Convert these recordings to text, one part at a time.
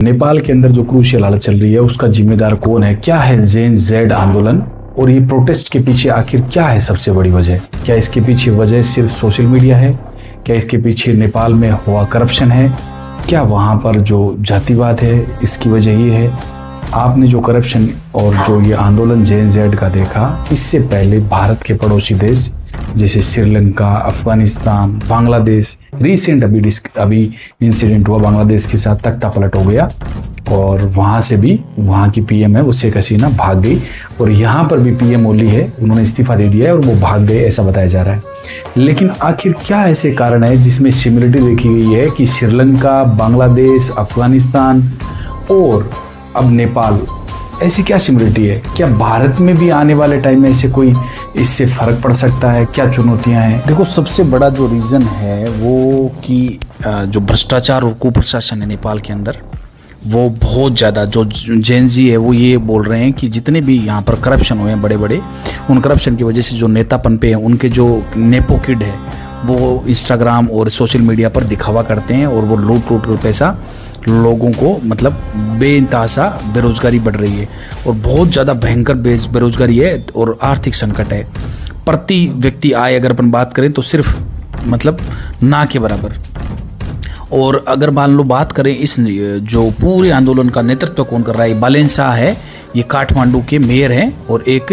नेपाल के अंदर जो क्रूशियल हालत चल रही है उसका जिम्मेदार कौन है, क्या है जेन जेड आंदोलन और ये प्रोटेस्ट के पीछे आखिर क्या है सबसे बड़ी वजह? क्या इसके पीछे वजह सिर्फ सोशल मीडिया है? क्या इसके पीछे नेपाल में हुआ करप्शन है? क्या वहाँ पर जो जातिवाद है इसकी वजह ये है? आपने जो करप्शन और जो ये आंदोलन जेन जेड का देखा, इससे पहले भारत के पड़ोसी देश जैसे श्रीलंका, अफगानिस्तान, बांग्लादेश, रिसेंट अभी इंसिडेंट हुआ बांग्लादेश के साथ, तख्ता पलट हो गया और वहाँ से भी वहाँ की पीएम है वो शेख हसीना भाग गई और यहाँ पर भी पीएम ओली है, उन्होंने इस्तीफा दे दिया है और वो भाग गए ऐसा बताया जा रहा है। लेकिन आखिर क्या ऐसे कारण है जिसमें सिमिलरिटी देखी गई है कि श्रीलंका, बांग्लादेश, अफगानिस्तान और अब नेपाल, ऐसी क्या सिमिलरिटी है? क्या भारत में भी आने वाले टाइम में ऐसे कोई इससे फर्क पड़ सकता है? क्या चुनौतियां हैं? देखो, सबसे बड़ा जो रीज़न है वो कि जो भ्रष्टाचार और कुप्रशासन है नेपाल के अंदर, वो बहुत ज़्यादा, जो जेनजी है वो ये बोल रहे हैं कि जितने भी यहाँ पर करप्शन हुए हैं बड़े बड़े, उन करप्शन की वजह से जो नेतापन पे हैं, उनके जो नेपो किड है वो इंस्टाग्राम और सोशल मीडिया पर दिखावा करते हैं और वो लूट कर पैसा लोगों को, मतलब बेइंतहा बेरोजगारी बढ़ रही है और बहुत ज़्यादा भयंकर बेरोजगारी है और आर्थिक संकट है। प्रति व्यक्ति आय अगर अपन बात करें तो सिर्फ मतलब ना के बराबर। और अगर मान लो बात करें इस जो पूरे आंदोलन का नेतृत्व कौन कर रहा है, बालेन शाह है, ये काठमांडू के मेयर हैं, और एक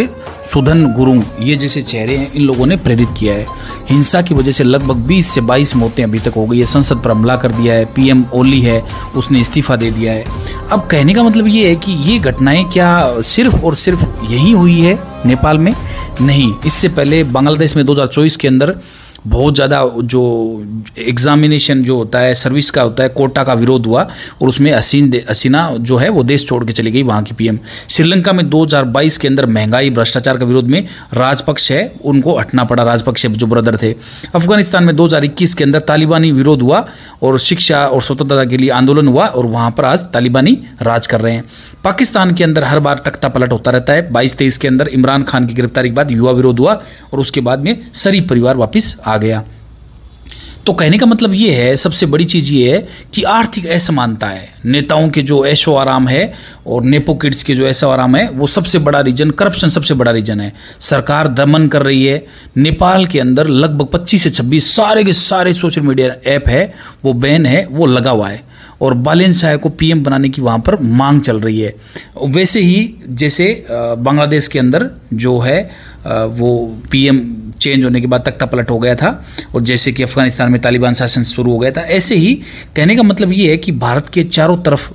सुधन गुरुंग, ये जैसे चेहरे हैं, इन लोगों ने प्रेरित किया है। हिंसा की वजह से लगभग 20 से 22 मौतें अभी तक हो गई है। संसद पर हमला कर दिया है। पीएम ओली है, उसने इस्तीफा दे दिया है। अब कहने का मतलब ये है कि ये घटनाएं क्या सिर्फ और सिर्फ यही हुई है नेपाल में? नहीं, इससे पहले बांग्लादेश में 2024 के अंदर बहुत ज़्यादा जो एग्जामिनेशन जो होता है, सर्विस का होता है, कोटा का विरोध हुआ और उसमें हसीना जो है वो देश छोड़ के चली गई, वहाँ की पीएम। श्रीलंका में 2022 के अंदर महंगाई भ्रष्टाचार का विरोध में राजपक्ष है, उनको हटना पड़ा, राजपक्ष जो ब्रदर थे। अफगानिस्तान में 2021 के अंदर तालिबानी विरोध हुआ और शिक्षा और स्वतंत्रता के लिए आंदोलन हुआ और वहाँ पर आज तालिबानी राज कर रहे हैं। पाकिस्तान के अंदर हर बार तख्ता पलट होता रहता है। 22-23 के अंदर इमरान खान की गिरफ्तारी के बाद युवा विरोध हुआ और उसके बाद में शरीफ परिवार वापस आ गया। तो कहने का मतलब ये है, सबसे बड़ी चीज़ ये है कि आर्थिक असमानता है, नेताओं के जो ऐशो आराम है और नेपो किड्स के जो ऐशो आराम है, वो सबसे बड़ा रीजन, करप्शन सबसे बड़ा रीजन है। सरकार दमन कर रही है। नेपाल के अंदर लगभग 25 से 26 सारे के सारे सोशल मीडिया ऐप है वो बैन है, वो लगा हुआ है और बालेन शाह को पीएम बनाने की वहाँ पर मांग चल रही है। वैसे ही जैसे बांग्लादेश के अंदर जो है वो पीएम चेंज होने के बाद तख्ता पलट हो गया था और जैसे कि अफगानिस्तान में तालिबान शासन शुरू हो गया था, ऐसे ही कहने का मतलब ये है कि भारत के चारों तरफ